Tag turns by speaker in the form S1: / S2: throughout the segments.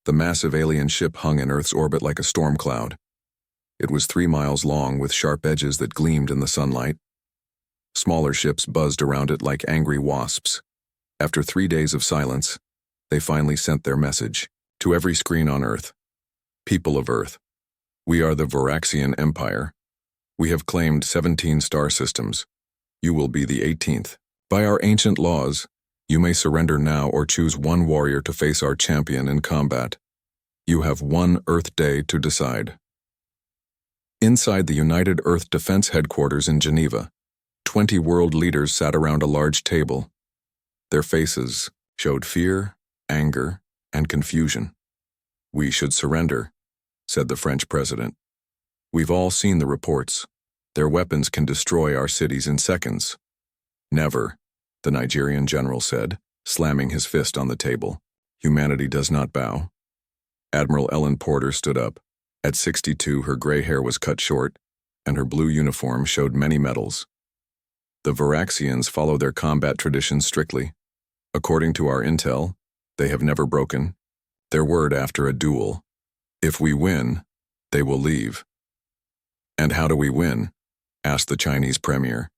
S1: The massive alien ship hung in Earth's orbit like a storm cloud. It was 3 miles long with sharp edges that gleamed in the sunlight. Smaller ships buzzed around it like angry wasps. After 3 days of silence, they finally sent their message to every screen on Earth. People of Earth, we are the Varaxian Empire. We have claimed 17 star systems. You will be the 18th. By our ancient laws, you may surrender now or choose one warrior to face our champion in combat. You have 1 Earth day to decide. Inside the United Earth Defense Headquarters in Geneva, 20 world leaders sat around a large table. Their faces showed fear, anger, and confusion. We should surrender, said the French president. We've all seen the reports. Their weapons can destroy our cities in seconds. Never, the Nigerian general said, slamming his fist on the table. Humanity does not bow. Admiral Ellen Porter stood up. At 62, her gray hair was cut short, and her blue uniform showed many medals. The Varaxians follow their combat traditions strictly. According to our intel, they have never broken their word after a duel. If we win, they will leave. And how do we win? Asked the Chinese premier.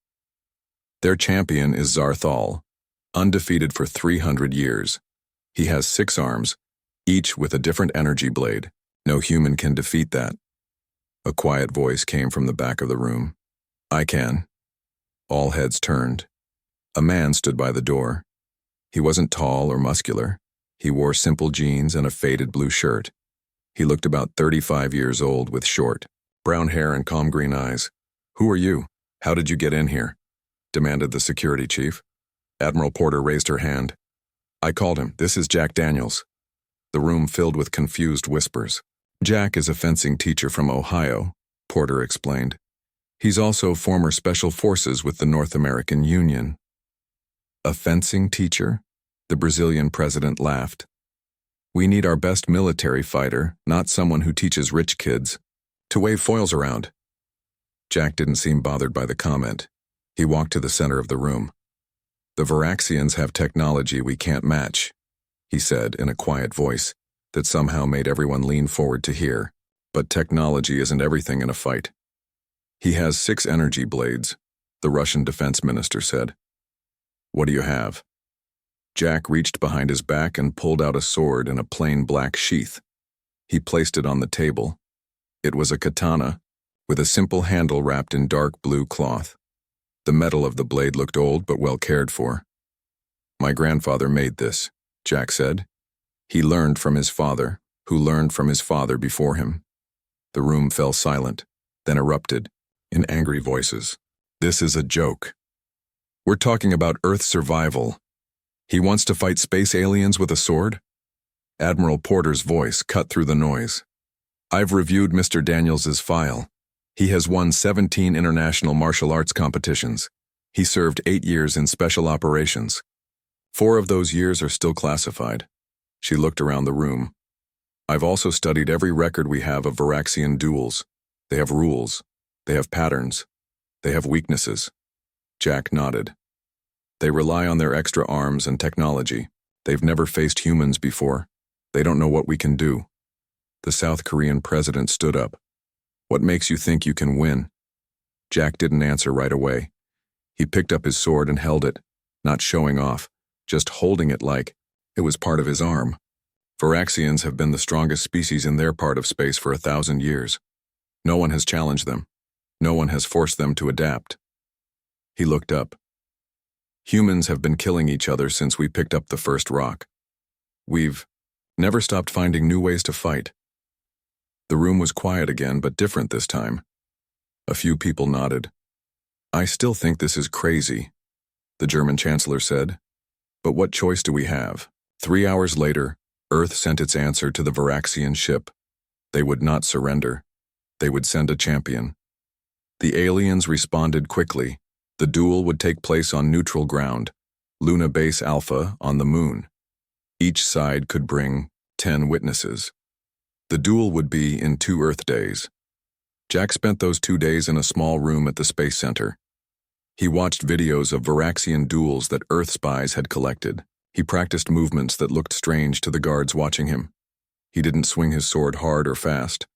S1: Their champion is Zarthal, undefeated for 300 years. He has 6 arms, each with a different energy blade. No human can defeat that. A quiet voice came from the back of the room. I can. All heads turned. A man stood by the door. He wasn't tall or muscular. He wore simple jeans and a faded blue shirt. He looked about 35 years old with short, brown hair and calm green eyes. Who are you? How did you get in here? Demanded the security chief. Admiral Porter raised her hand. I called him. This is Jack Daniels. The room filled with confused whispers. Jack is a fencing teacher from Ohio, Porter explained. He's also former Special Forces with the North American Union. A fencing teacher? The Brazilian president laughed. We need our best military fighter, not someone who teaches rich kids to wave foils around. Jack didn't seem bothered by the comment. He walked to the center of the room. The Varaxians have technology we can't match, he said in a quiet voice that somehow made everyone lean forward to hear. But technology isn't everything in a fight. He has 6 energy blades, the Russian defense minister said. What do you have? Jack reached behind his back and pulled out a sword in a plain black sheath. He placed it on the table. It was a katana, with a simple handle wrapped in dark blue cloth. The metal of the blade looked old but well cared for. My grandfather made this, Jack said. He learned from his father, who learned from his father before him. The room fell silent, then erupted, in angry voices. This is a joke. We're talking about Earth's survival. He wants to fight space aliens with a sword? Admiral Porter's voice cut through the noise. I've reviewed Mr. Daniels's file. He has won 17 international martial arts competitions. He served 8 years in special operations. 4 of those years are still classified. She looked around the room. I've also studied every record we have of Varaxian duels. They have rules. They have patterns. They have weaknesses. Jack nodded. They rely on their extra arms and technology. They've never faced humans before. They don't know what we can do. The South Korean president stood up. What makes you think you can win? Jack didn't answer right away. He picked up his sword and held it, not showing off, just holding it like it was part of his arm. Varaxians have been the strongest species in their part of space for 1,000 years. No one has challenged them. No one has forced them to adapt. He looked up. Humans have been killing each other since we picked up the first rock. We've never stopped finding new ways to fight. The room was quiet again, but different this time. A few people nodded. I still think this is crazy, the German chancellor said. But what choice do we have? 3 hours later, Earth sent its answer to the Varaxian ship. They would not surrender. They would send a champion. The aliens responded quickly. The duel would take place on neutral ground, Luna Base Alpha on the moon. Each side could bring 10 witnesses. The duel would be in 2 Earth days. Jack spent those 2 days in a small room at the Space Center. He watched videos of Varaxian duels that Earth spies had collected. He practiced movements that looked strange to the guards watching him. He didn't swing his sword hard or fast.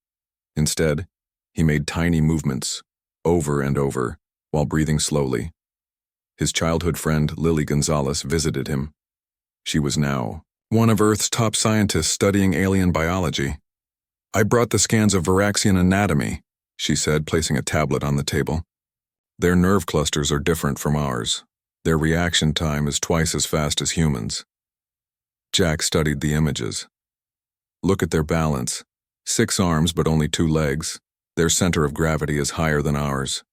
S1: Instead, he made tiny movements, over and over, while breathing slowly. His childhood friend, Lily Gonzalez, visited him. She was now one of Earth's top scientists studying alien biology. "I brought the scans of Varaxian anatomy," she said, placing a tablet on the table. "Their nerve clusters are different from ours. Their reaction time is twice as fast as humans." Jack studied the images. "Look at their balance. 6 arms but only 2 legs. Their center of gravity is higher than ours."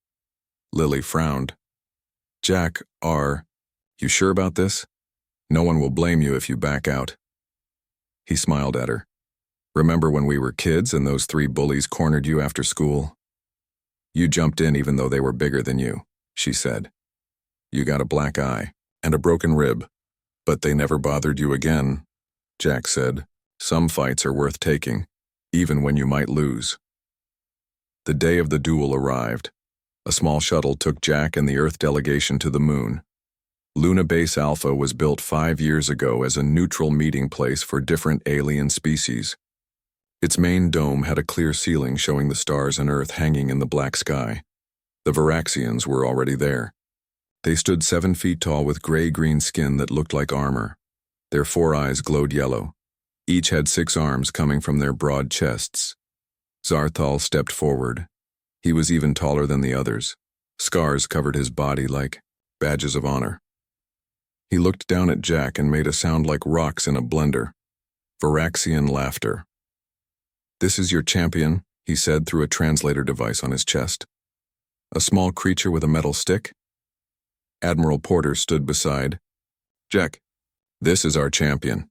S1: Lily frowned. "Jack, you sure about this? No one will blame you if you back out." He smiled at her. "Remember when we were kids and those 3 bullies cornered you after school? You jumped in even though they were bigger than you," she said. "You got a black eye and a broken rib, but they never bothered you again," Jack said. "Some fights are worth taking, even when you might lose." The day of the duel arrived. A small shuttle took Jack and the Earth delegation to the moon. Luna Base Alpha was built 5 years ago as a neutral meeting place for different alien species. Its main dome had a clear ceiling showing the stars and Earth hanging in the black sky. The Varaxians were already there. They stood 7 feet tall with gray-green skin that looked like armor. Their 4 eyes glowed yellow. Each had 6 arms coming from their broad chests. Zarthal stepped forward. He was even taller than the others. Scars covered his body like badges of honor. He looked down at Jack and made a sound like rocks in a blender. Varaxian laughter. "This is your champion," he said through a translator device on his chest. "A small creature with a metal stick?" Admiral Porter stood beside. "Jack, this is our champion.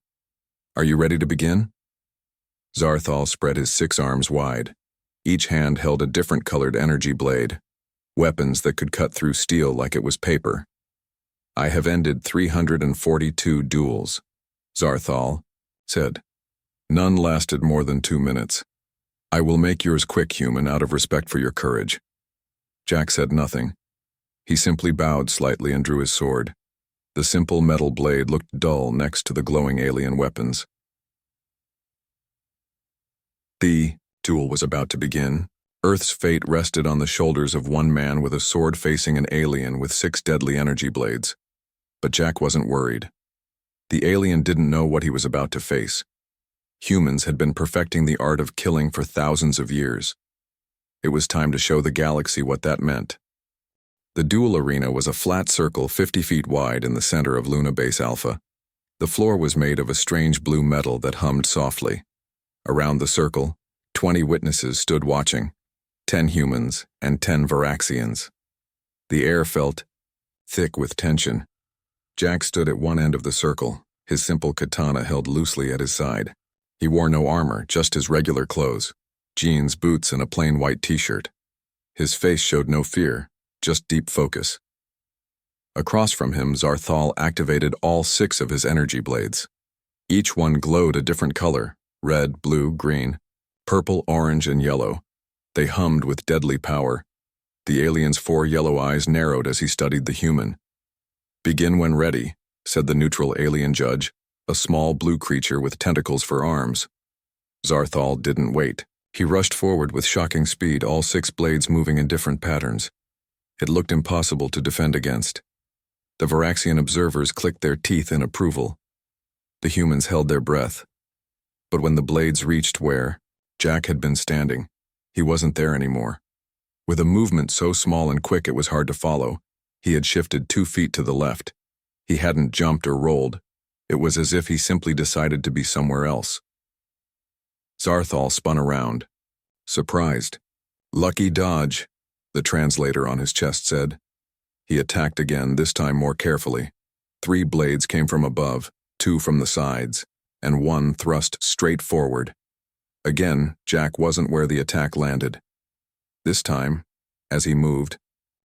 S1: Are you ready to begin?" Zarthal spread his 6 arms wide. Each hand held a different colored energy blade, weapons that could cut through steel like it was paper. "I have ended 342 duels," Zarthal said. "None lasted more than 2 minutes. I will make yours quick, human, out of respect for your courage." Jack said nothing. He simply bowed slightly and drew his sword. The simple metal blade looked dull next to the glowing alien weapons. The duel was about to begin. Earth's fate rested on the shoulders of one man with a sword facing an alien with 6 deadly energy blades. But Jack wasn't worried. The alien didn't know what he was about to face. Humans had been perfecting the art of killing for thousands of years. It was time to show the galaxy what that meant. The duel arena was a flat circle 50 feet wide in the center of Luna Base Alpha. The floor was made of a strange blue metal that hummed softly. Around the circle, 20 witnesses stood watching, 10 humans and 10 Varaxians. The air felt thick with tension. Jack stood at one end of the circle, his simple katana held loosely at his side. He wore no armor, just his regular clothes, jeans, boots, and a plain white t-shirt. His face showed no fear, just deep focus. Across from him, Zarthal activated all 6 of his energy blades. Each one glowed a different color, red, blue, green, purple, orange, and yellow. They hummed with deadly power. The alien's 4 yellow eyes narrowed as he studied the human. "Begin when ready," said the neutral alien judge, a small blue creature with tentacles for arms. Zarthal didn't wait. He rushed forward with shocking speed, all 6 blades moving in different patterns. It looked impossible to defend against. The Varaxian observers clicked their teeth in approval. The humans held their breath. But when the blades reached where Jack had been standing, he wasn't there anymore. With a movement so small and quick it was hard to follow, he had shifted 2 feet to the left. He hadn't jumped or rolled. It was as if he simply decided to be somewhere else. Zarthal spun around, surprised. "Lucky dodge," the translator on his chest said. He attacked again, this time more carefully. 3 blades came from above, 2 from the sides, and 1 thrust straight forward. Again, Jack wasn't where the attack landed. This time, as he moved,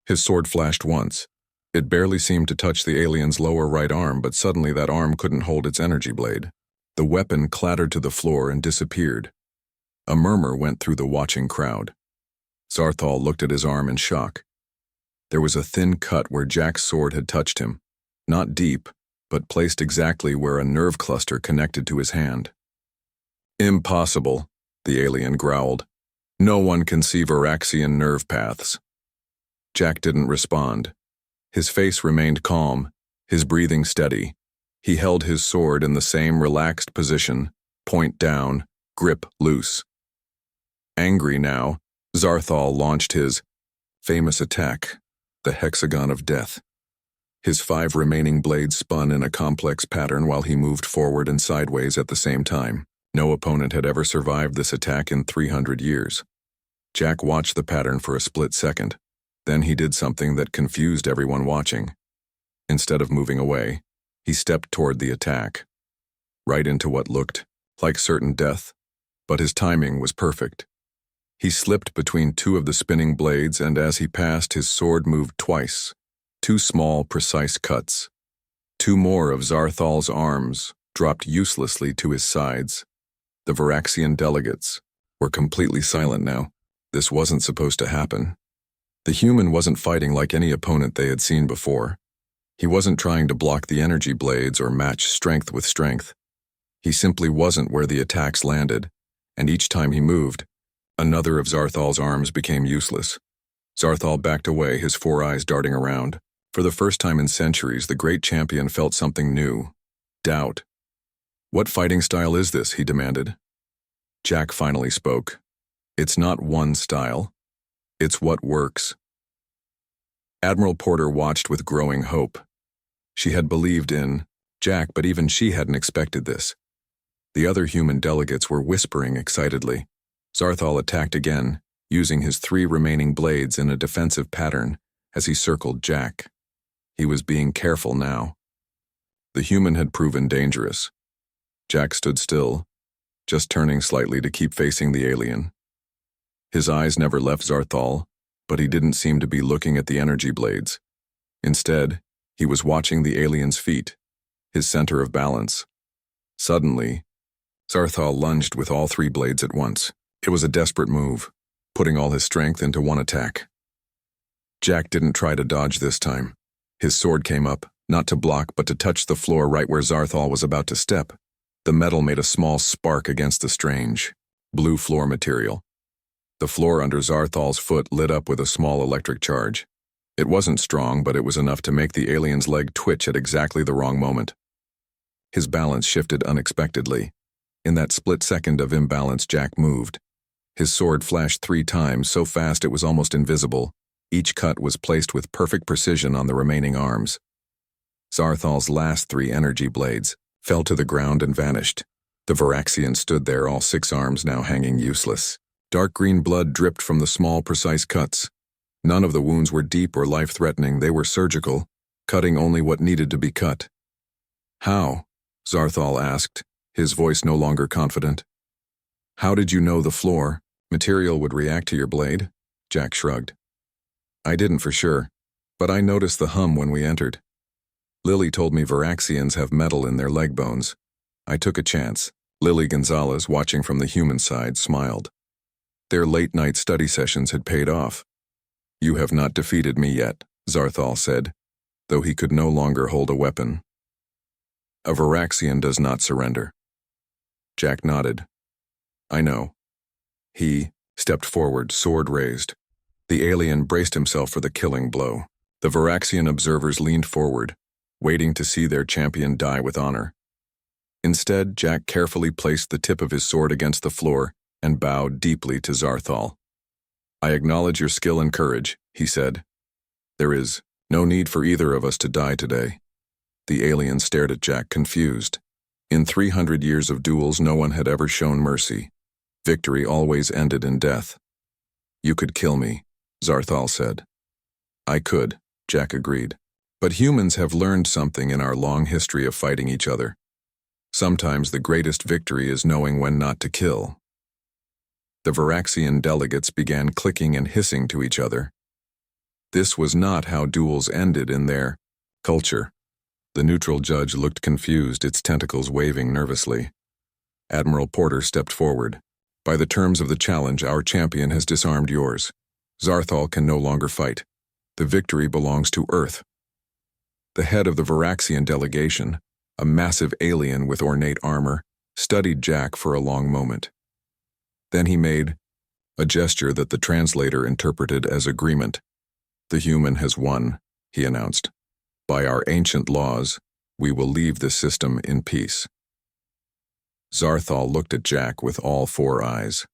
S1: his sword flashed once. It barely seemed to touch the alien's lower right arm, but suddenly that arm couldn't hold its energy blade. The weapon clattered to the floor and disappeared. A murmur went through the watching crowd. Zarthal looked at his arm in shock. There was a thin cut where Jack's sword had touched him, not deep, but placed exactly where a nerve cluster connected to his hand. Impossible, the alien growled. No one can see Varaxian nerve paths. Jack didn't respond. His face remained calm, his breathing steady. He held his sword in the same relaxed position, point down, grip loose. Angry now, Zarthal launched his famous attack, the Hexagon of Death. His 5 remaining blades spun in a complex pattern while he moved forward and sideways at the same time. No opponent had ever survived this attack in 300 years. Jack watched the pattern for a split second. Then he did something that confused everyone watching. Instead of moving away, he stepped toward the attack, right into what looked like certain death, but his timing was perfect. He slipped between 2 of the spinning blades, and as he passed, his sword moved twice. 2 small, precise cuts. 2 more of Zarthal's arms dropped uselessly to his sides. The Varaxian delegates were completely silent now. This wasn't supposed to happen. The human wasn't fighting like any opponent they had seen before. He wasn't trying to block the energy blades or match strength with strength. He simply wasn't where the attacks landed, and each time he moved, another of Zarthal's arms became useless. Zarthal backed away, his 4 eyes darting around. For the first time in centuries, the great champion felt something new. Doubt. "What fighting style is this?" he demanded. Jack finally spoke. "It's not one style. It's what works." Admiral Porter watched with growing hope. She had believed in Jack, but even she hadn't expected this. The other human delegates were whispering excitedly. Zarthal attacked again, using his 3 remaining blades in a defensive pattern as he circled Jack. He was being careful now. The human had proven dangerous. Jack stood still, just turning slightly to keep facing the alien. His eyes never left Zarthal, but he didn't seem to be looking at the energy blades. Instead, he was watching the alien's feet, his center of balance. Suddenly, Zarthal lunged with all 3 blades at once. It was a desperate move, putting all his strength into one attack. Jack didn't try to dodge this time. His sword came up, not to block but to touch the floor right where Zarthal was about to step. The metal made a small spark against the strange, blue floor material. The floor under Zarthal's foot lit up with a small electric charge. It wasn't strong, but it was enough to make the alien's leg twitch at exactly the wrong moment. His balance shifted unexpectedly. In that split second of imbalance, Jack moved. His sword flashed 3 times, so fast it was almost invisible. Each cut was placed with perfect precision on the remaining arms. Zarthal's last 3 energy blades fell to the ground and vanished. The Varaxian stood there, all 6 arms now hanging useless. Dark green blood dripped from the small, precise cuts. None of the wounds were deep or life-threatening. They were surgical, cutting only what needed to be cut. "How?" Zarthal asked, his voice no longer confident. "How did you know the floor material would react to your blade?" Jack shrugged. "I didn't for sure, but I noticed the hum when we entered. Lily told me Varaxians have metal in their leg bones. I took a chance." Lily Gonzalez, watching from the human side, smiled. Their late-night study sessions had paid off. "You have not defeated me yet," Zarthal said, though he could no longer hold a weapon. "A Varaxian does not surrender." Jack nodded. "I know." He stepped forward, sword raised. The alien braced himself for the killing blow. The Varaxian observers leaned forward, waiting to see their champion die with honor. Instead, Jack carefully placed the tip of his sword against the floor and bowed deeply to Zarthal. "I acknowledge your skill and courage," he said. "There is no need for either of us to die today." The alien stared at Jack, confused. In 300 years of duels, no one had ever shown mercy. Victory always ended in death. "You could kill me," Zarthal said. "I could," Jack agreed. "But humans have learned something in our long history of fighting each other. Sometimes the greatest victory is knowing when not to kill." The Varaxian delegates began clicking and hissing to each other. This was not how duels ended in their culture. The neutral judge looked confused, its tentacles waving nervously. Admiral Porter stepped forward. "By the terms of the challenge, our champion has disarmed yours. Zarthal can no longer fight. The victory belongs to Earth." The head of the Varaxian delegation, a massive alien with ornate armor, studied Jack for a long moment. Then he made a gesture that the translator interpreted as agreement. "The human has won," he announced. "By our ancient laws, we will leave this system in peace." Zarthal looked at Jack with all four eyes.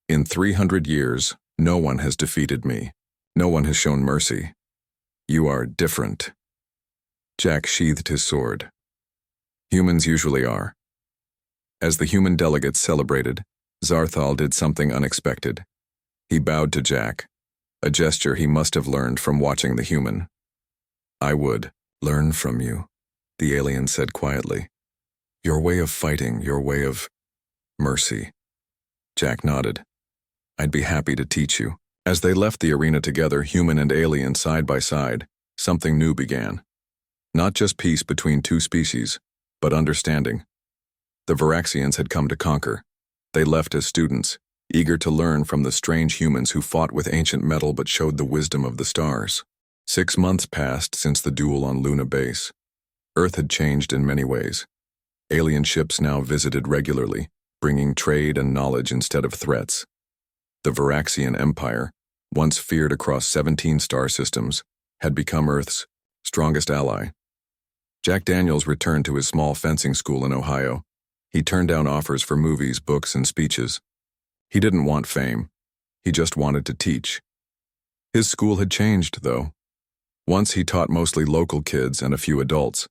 S1: "In 300 years, no one has defeated me. No one has shown mercy. You are different." Jack sheathed his sword. "Humans usually are." As the human delegates celebrated, Zarthal did something unexpected. He bowed to Jack, a gesture he must have learned from watching the human. "I would learn from you," the alien said quietly. "Your way of fighting, your way of mercy." Jack nodded. "I'd be happy to teach you." As they left the arena together, human and alien side by side, something new began. Not just peace between two species, but understanding. The Varaxians had come to conquer. They left as students, eager to learn from the strange humans who fought with ancient metal but showed the wisdom of the stars. 6 months passed since the duel on Luna Base. Earth had changed in many ways. Alien ships now visited regularly, bringing trade and knowledge instead of threats. The Varaxian Empire, once feared across 17 star systems, had become Earth's strongest ally. Jack Daniels returned to his small fencing school in Ohio. He turned down offers for movies, books, and speeches. He didn't want fame. He just wanted to teach. His school had changed, though. Once he taught mostly local kids and a few adults.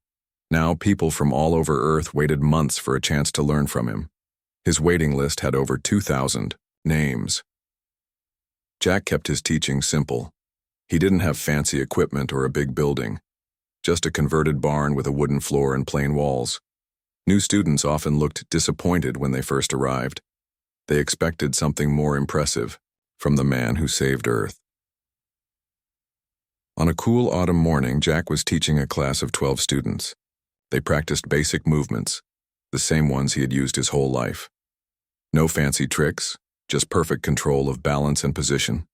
S1: Now people from all over Earth waited months for a chance to learn from him. His waiting list had over 2,000 names. Jack kept his teaching simple. He didn't have fancy equipment or a big building, just a converted barn with a wooden floor and plain walls. New students often looked disappointed when they first arrived. They expected something more impressive from the man who saved Earth. On a cool autumn morning, Jack was teaching a class of 12 students. They practiced basic movements, the same ones he had used his whole life. No fancy tricks, just perfect control of balance and position.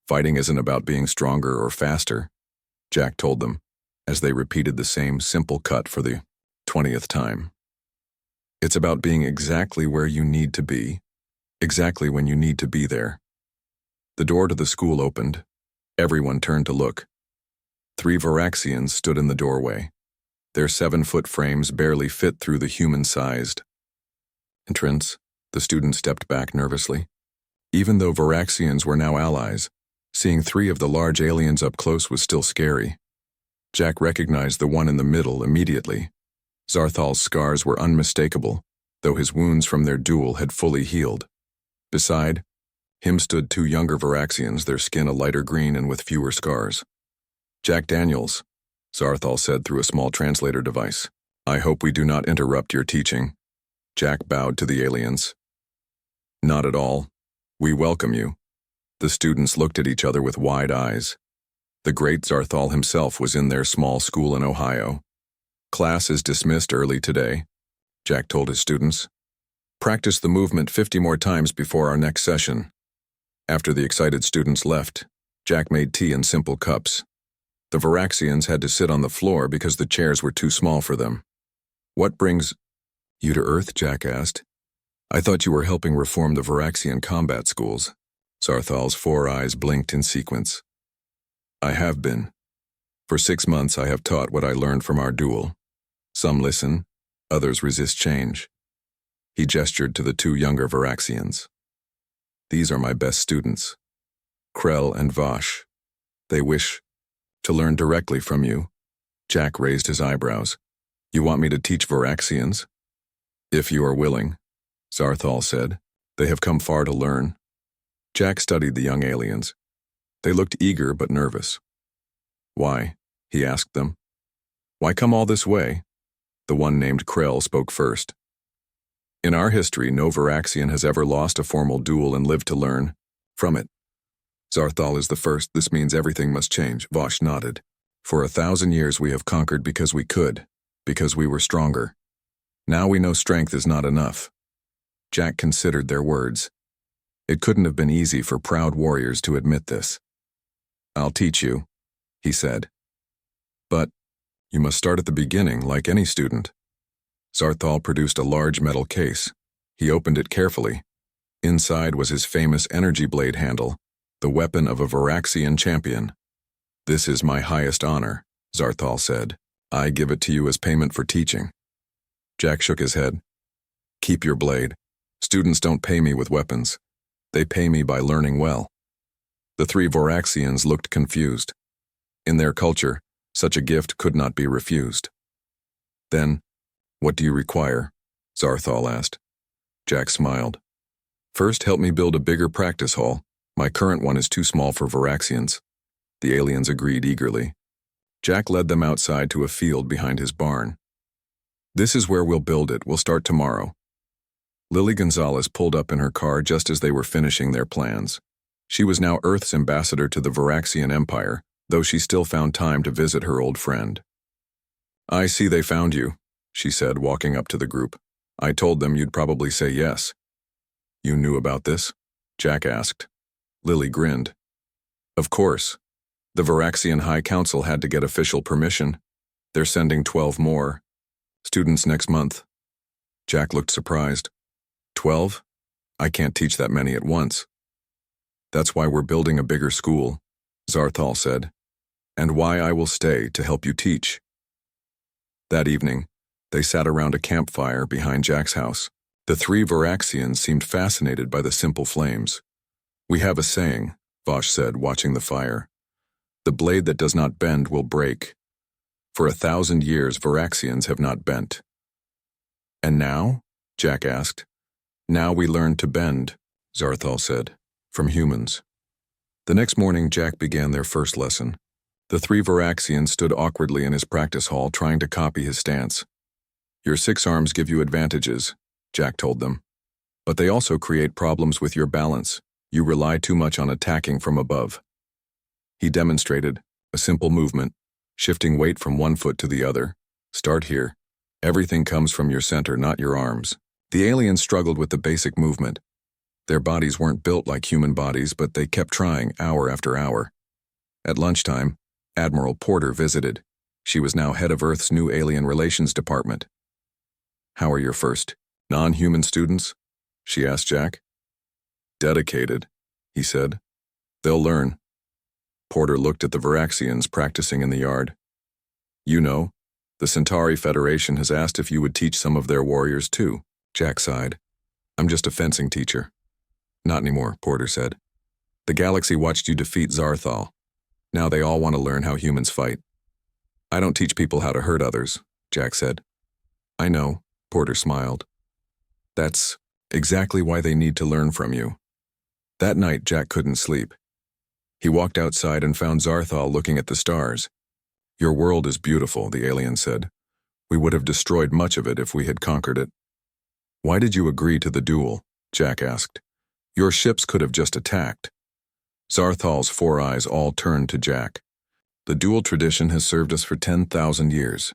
S1: "Fighting isn't about being stronger or faster," Jack told them, as they repeated the same simple cut for the 20th time. "It's about being exactly where you need to be, exactly when you need to be there." The door to the school opened. Everyone turned to look. 3 Varaxians stood in the doorway. Their 7-foot frames barely fit through the human-sized entrance. The student stepped back nervously. Even though Varaxians were now allies, seeing 3 of the large aliens up close was still scary. Jack recognized the one in the middle immediately. Zarthal's scars were unmistakable, though his wounds from their duel had fully healed. Beside him stood 2 younger Varaxians, their skin a lighter green and with fewer scars. "Jack Daniels," Zarthal said through a small translator device. "I hope we do not interrupt your teaching." Jack bowed to the aliens. "Not at all. We welcome you." The students looked at each other with wide eyes. The great Zarthal himself was in their small school in Ohio. "Class is dismissed early today," Jack told his students. "Practice the movement 50 more times before our next session." After the excited students left, Jack made tea in simple cups. The Varaxians had to sit on the floor because the chairs were too small for them. "What brings you to Earth?" Jack asked. "I thought you were helping reform the Varaxian combat schools." Zarthal's 4 eyes blinked in sequence. "I have been. For 6 months I have taught what I learned from our duel. Some listen, others resist change." He gestured to the 2 younger Varaxians. "These are my best students, Krell and Vosh. They wish to learn directly from you." Jack raised his eyebrows. "You want me to teach Varaxians?" "If you are willing," Zarthal said. "They have come far to learn." Jack studied the young aliens. They looked eager but nervous. "Why?" he asked them. "Why come all this way?" The one named Krell spoke first. "In our history, no Varaxian has ever lost a formal duel and lived to learn from it. Zarthal is the first. This means everything must change." Vosh nodded. "For 1,000 years we have conquered because we could, because we were stronger. Now we know strength is not enough." Jack considered their words. It couldn't have been easy for proud warriors to admit this. "I'll teach you," he said. "But you must start at the beginning, like any student." Zarthal produced a large metal case. He opened it carefully. Inside was his famous energy blade handle, the weapon of a Varaxian champion. "This is my highest honor," Zarthal said. "I give it to you as payment for teaching." Jack shook his head. "Keep your blade. Students don't pay me with weapons. They pay me by learning well." The three Varaxians looked confused. In their culture, such a gift could not be refused. "Then, what do you require?" Zarthal asked. Jack smiled. "First, help me build a bigger practice hall. My current one is too small for Varaxians." The aliens agreed eagerly. Jack led them outside to a field behind his barn. "This is where we'll build it. We'll start tomorrow." Lily Gonzalez pulled up in her car just as they were finishing their plans. She was now Earth's ambassador to the Varaxian Empire, though she still found time to visit her old friend. "I see they found you," she said, walking up to the group. "I told them you'd probably say yes." "You knew about this?" Jack asked. Lily grinned. "Of course. The Varaxian High Council had to get official permission. They're sending 12 more students next month." Jack looked surprised. 12? I can't teach that many at once." "That's why we're building a bigger school," Zarthal said, "and why I will stay to help you teach." That evening, they sat around a campfire behind Jack's house. The three Varaxians seemed fascinated by the simple flames. "We have a saying," Vosh said, watching the fire. "The blade that does not bend will break. For 1,000 years, Varaxians have not bent." "And now?" Jack asked. "Now we learn to bend," Zarthal said, "from humans." The next morning, Jack began their first lesson. The three Varaxians stood awkwardly in his practice hall, trying to copy his stance. "Your 6 arms give you advantages," Jack told them. "But they also create problems with your balance. You rely too much on attacking from above." He demonstrated a simple movement, shifting weight from one foot to the other. "Start here. Everything comes from your center, not your arms." The aliens struggled with the basic movement. Their bodies weren't built like human bodies, but they kept trying hour after hour. At lunchtime, Admiral Porter visited. She was now head of Earth's new Alien Relations Department. "How are your first non-human students?" she asked Jack. "Dedicated," he said. "They'll learn." Porter looked at the Varaxians practicing in the yard. "You know, the Centauri Federation has asked if you would teach some of their warriors too." Jack sighed. "I'm just a fencing teacher." "Not anymore," Porter said. "The galaxy watched you defeat Zarthal. Now they all want to learn how humans fight." "I don't teach people how to hurt others," Jack said. "I know," Porter smiled. "That's exactly why they need to learn from you." That night, Jack couldn't sleep. He walked outside and found Zarthal looking at the stars. "Your world is beautiful," the alien said. "We would have destroyed much of it if we had conquered it." "Why did you agree to the duel?" Jack asked. "Your ships could have just attacked." Zarthal's 4 eyes all turned to Jack. "The duel tradition has served us for 10,000 years.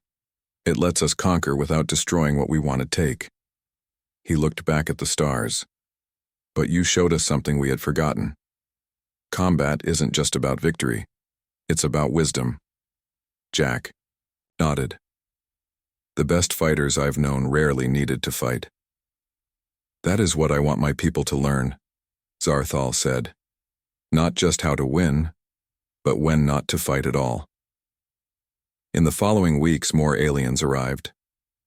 S1: It lets us conquer without destroying what we want to take." He looked back at the stars. "But you showed us something we had forgotten. Combat isn't just about victory. It's about wisdom." Jack nodded. "The best fighters I've known rarely needed to fight." "That is what I want my people to learn," Zarthal said. "Not just how to win, but when not to fight at all." In the following weeks, more aliens arrived.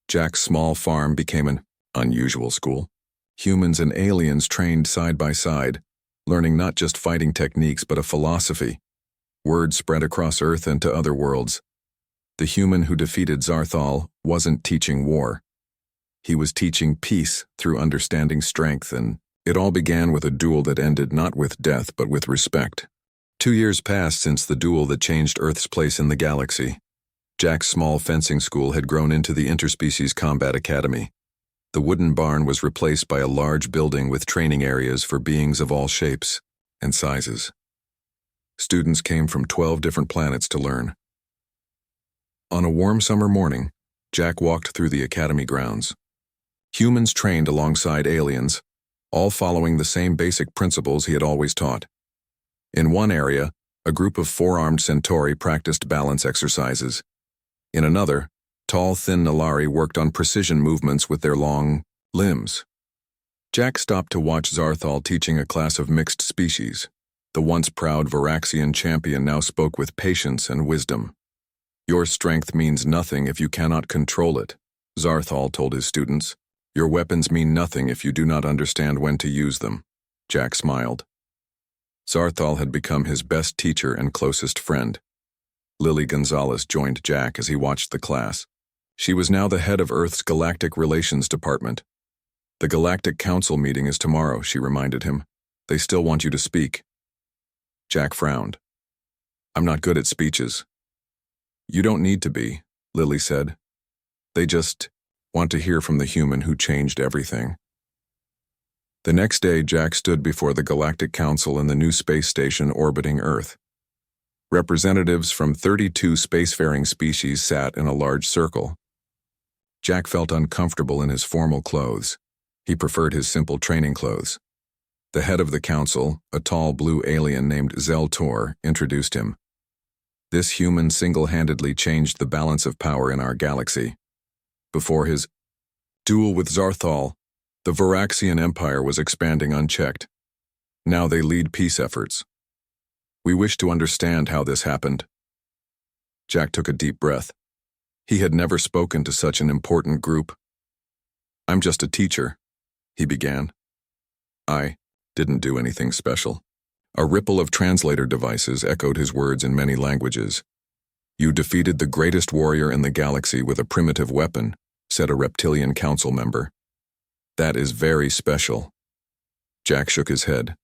S1: Jack's small farm became an unusual school. Humans and aliens trained side by side, learning not just fighting techniques but a philosophy. Word spread across Earth and to other worlds. The human who defeated Zarthal wasn't teaching war. He was teaching peace through understanding strength, and it all began with a duel that ended not with death but with respect. 2 years passed since the duel that changed Earth's place in the galaxy. Jack's small fencing school had grown into the Interspecies Combat Academy. The wooden barn was replaced by a large building with training areas for beings of all shapes and sizes. Students came from 12 different planets to learn. On a warm summer morning, Jack walked through the academy grounds. Humans trained alongside aliens, all following the same basic principles he had always taught. In one area, a group of 4-armed Centauri practiced balance exercises. In another, Tall, thin Nalari worked on precision movements with their long limbs. Jack stopped to watch Zarthal teaching a class of mixed species. The once proud Varaxian champion now spoke with patience and wisdom. Your strength means nothing if you cannot control it, Zarthal told his students. Your weapons mean nothing if you do not understand when to use them. Jack smiled. Zarthal had become his best teacher and closest friend. Lily Gonzalez joined Jack as he watched the class. She was now the head of Earth's Galactic Relations Department. The Galactic Council meeting is tomorrow, she reminded him. They still want you to speak. Jack frowned. I'm not good at speeches. You don't need to be, Lily said. They just want to hear from the human who changed everything. The next day, Jack stood before the Galactic Council in the new space station orbiting Earth. Representatives from 32 spacefaring species sat in a large circle. Jack felt uncomfortable in his formal clothes. He preferred his simple training clothes. The head of the council, a tall blue alien named Zeltor, introduced him. This human single-handedly changed the balance of power in our galaxy. Before his duel with Zarthal, the Varaxian Empire was expanding unchecked. Now they lead peace efforts. We wish to understand how this happened. Jack took a deep breath. He had never spoken to such an important group. I'm just a teacher, he began. I didn't do anything special. A ripple of translator devices echoed his words in many languages. You defeated the greatest warrior in the galaxy with a primitive weapon, said a reptilian council member. That is very special. Jack shook his head.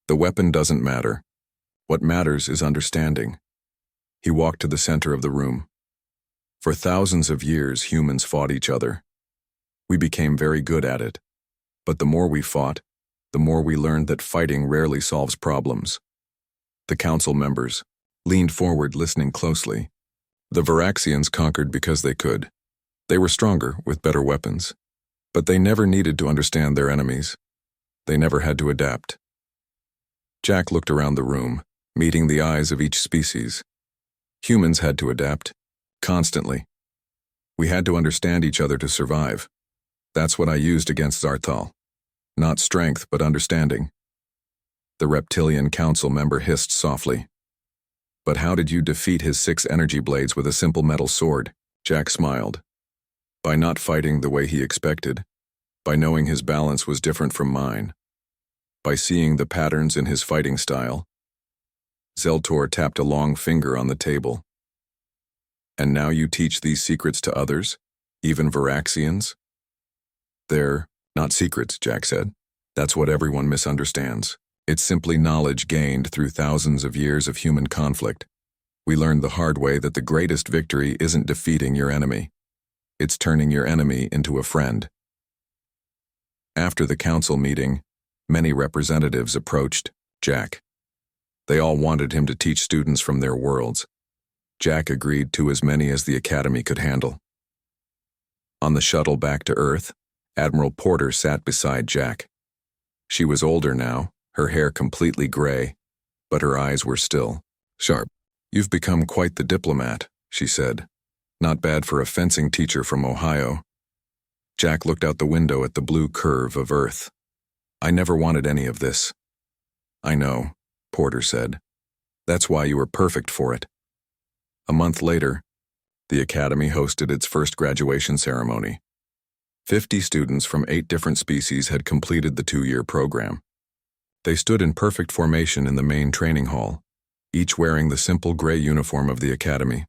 S1: The weapon doesn't matter. What matters is understanding. He walked to the center of the room. For thousands of years, humans fought each other. We became very good at it. But the more we fought, the more we learned that fighting rarely solves problems. The council members leaned forward, listening closely. The Varaxians conquered because they could. They were stronger, with better weapons. But they never needed to understand their enemies. They never had to adapt. Jack looked around the room, meeting the eyes of each species. Humans had to adapt, constantly. We had to understand each other to survive. That's what I used against Zarthal. Not strength, but understanding. The reptilian council member hissed softly. But how did you defeat his 6 energy blades with a simple metal sword? Jack smiled. By not fighting the way he expected. By knowing his balance was different from mine. By seeing the patterns in his fighting style. Zeltor tapped a long finger on the table. And now you teach these secrets to others, even Varaxians? They're not secrets, Jack said. That's what everyone misunderstands. It's simply knowledge gained through thousands of years of human conflict. We learned the hard way that the greatest victory isn't defeating your enemy. It's turning your enemy into a friend. After the council meeting, many representatives approached Jack. They all wanted him to teach students from their worlds. Jack agreed to as many as the academy could handle. On the shuttle back to Earth, Admiral Porter sat beside Jack. She was older now, her hair completely gray, but her eyes were still sharp. You've become quite the diplomat, she said. Not bad for a fencing teacher from Ohio. Jack looked out the window at the blue curve of Earth. I never wanted any of this. I know, Porter said. That's why you were perfect for it. A month later, the academy hosted its first graduation ceremony. 50 students from 8 different species had completed the 2-year program. They stood in perfect formation in the main training hall, each wearing the simple gray uniform of the academy.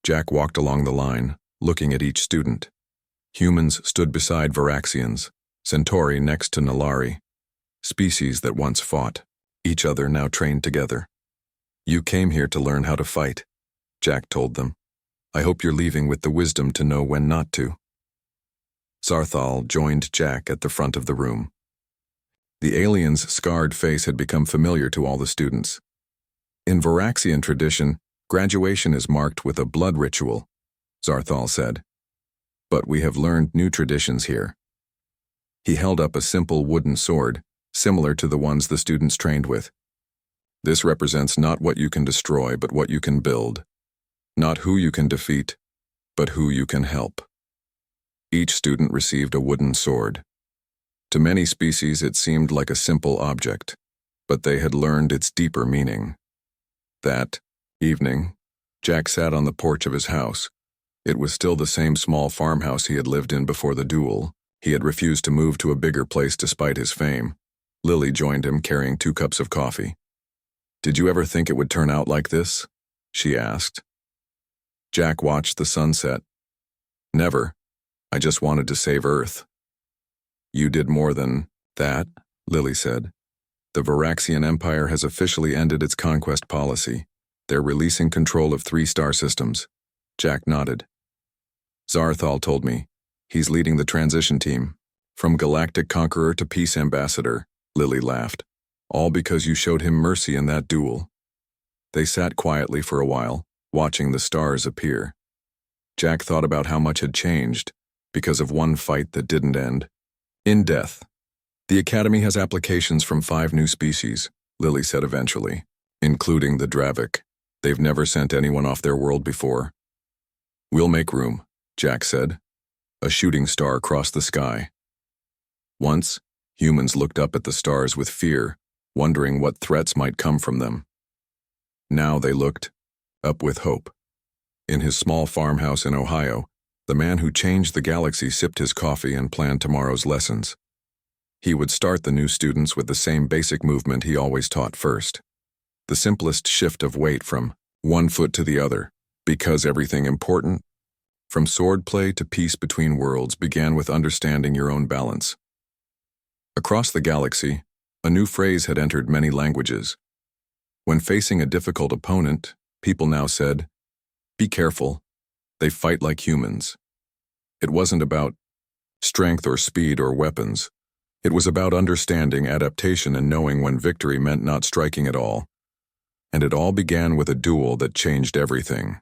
S1: Jack walked along the line, looking at each student. Humans stood beside Varaxians, Centauri next to Nalari, species that once fought, each other now trained together. You came here to learn how to fight, Jack told them. I hope you're leaving with the wisdom to know when not to. Zarthal joined Jack at the front of the room. The alien's scarred face had become familiar to all the students. In Varaxian tradition, graduation is marked with a blood ritual, Zarthal said. But we have learned new traditions here. He held up a simple wooden sword, similar to the ones the students trained with. This represents not what you can destroy, but what you can build. Not who you can defeat, but who you can help. Each student received a wooden sword. To many species, it seemed like a simple object, but they had learned its deeper meaning. That evening, Jack sat on the porch of his house. It was still the same small farmhouse he had lived in before the duel. He had refused to move to a bigger place despite his fame. Lily joined him carrying 2 cups of coffee. "Did you ever think it would turn out like this?" she asked. Jack watched the sunset. "Never. I just wanted to save Earth." "You did more than that," Lily said. "The Varaxian Empire has officially ended its conquest policy. They're releasing control of 3 star systems." Jack nodded. "Zarthal told me. He's leading the transition team. From Galactic Conqueror to Peace Ambassador," Lily laughed. "All because you showed him mercy in that duel." They sat quietly for a while, watching the stars appear. Jack thought about how much had changed because of one fight that didn't end. In death. "The Academy has applications from 5 new species," Lily said eventually, "including the Dravik. They've never sent anyone off their world before." "We'll make room," Jack said. A shooting star crossed the sky. Once, humans looked up at the stars with fear, wondering what threats might come from them. Now they looked up with hope. In his small farmhouse in Ohio, the man who changed the galaxy sipped his coffee and planned tomorrow's lessons. He would start the new students with the same basic movement he always taught first. The simplest shift of weight from one foot to the other, because everything important, from swordplay to peace between worlds, began with understanding your own balance. Across the galaxy, a new phrase had entered many languages. When facing a difficult opponent, people now said, "Be careful, they fight like humans." It wasn't about strength or speed or weapons. It was about understanding, adaptation, and knowing when victory meant not striking at all. And it all began with a duel that changed everything.